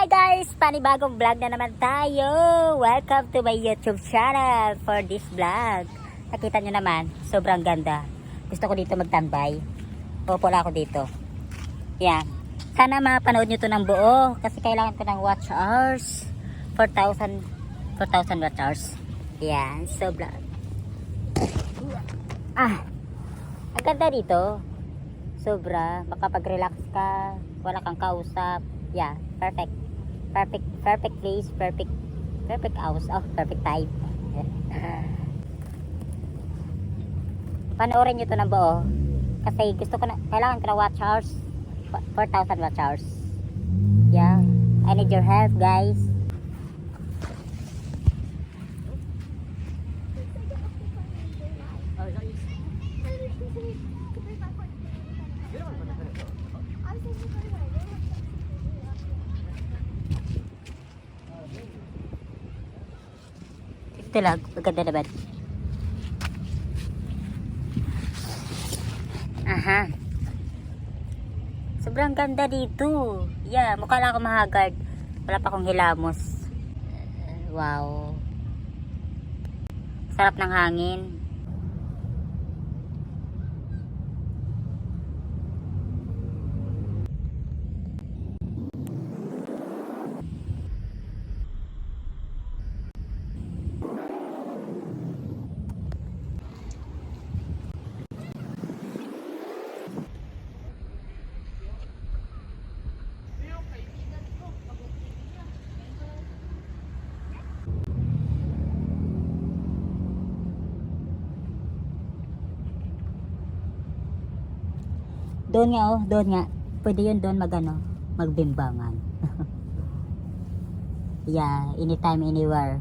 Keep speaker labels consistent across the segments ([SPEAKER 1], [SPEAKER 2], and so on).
[SPEAKER 1] Hi guys! Panibagong vlog na naman tayo! Welcome to my YouTube channel for this vlog. Nakita nyo naman, sobrang ganda. Gusto ko dito magtambay. Pupula ako dito. Yan. Sana mapanood nyo to ng buo kasi kailangan ko ng watch hours. 4,000 watch hours. Yan. Sobrang. Ang ganda dito. Sobra. Makapag-relax ka. Wala kang kausap. Yeah, perfect place, perfect house, perfect time. Panoorin nyo to ng buo kasi gusto ko na, kailangan ko na watch hours, 4,000 watch hours. Yeah, I need your help guys. Ito lang, maganda naman. Sobrang ganda dito. Yeah, mukha lang ako mahagard. Wala pa akong hilamos. Wow. Sarap ng hangin. Doon nga. Pwede yun doon magbimbangan. Yeah, anytime, anywhere.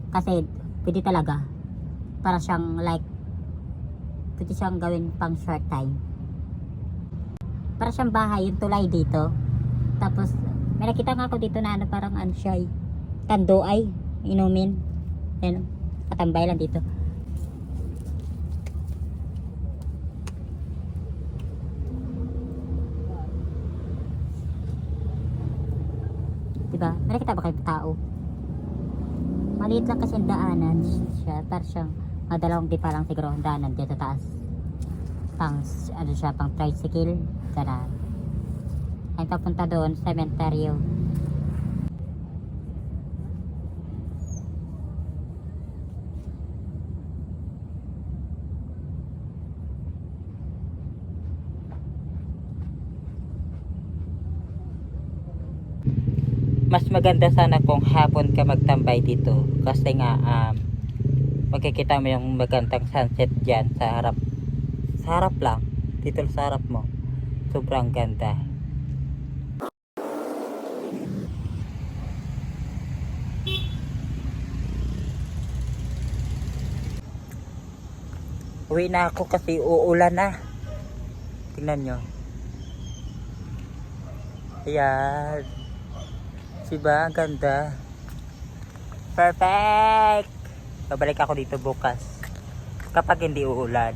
[SPEAKER 1] Kasi, pwede talaga. Para siyang pwede siyang gawin pang short time. Para siyang bahay, yung tulay dito. Tapos, may nakita nga ako dito na parang siya, kandoay, inumin. Yan, katambay lang dito. Diba? May nakita ba kayo tao? Maliit lang kasi ang daanan siya. Para siyang dalawang di pa lang siguro ang daanan dito sa taas. Pang tricycle. Ganun. Ay papunta doon, cementerio.
[SPEAKER 2] Mas maganda sana kung hapon ka magtambay dito kasi nga makikita mo yung magandang sunset dyan sa harap lang dito sa harap mo, sobrang ganda. Uwi na ako kasi uulan na, tingnan nyo. Ayan. Diba? Ang ganda. Perfect! Babalik ako dito bukas kapag hindi uulan.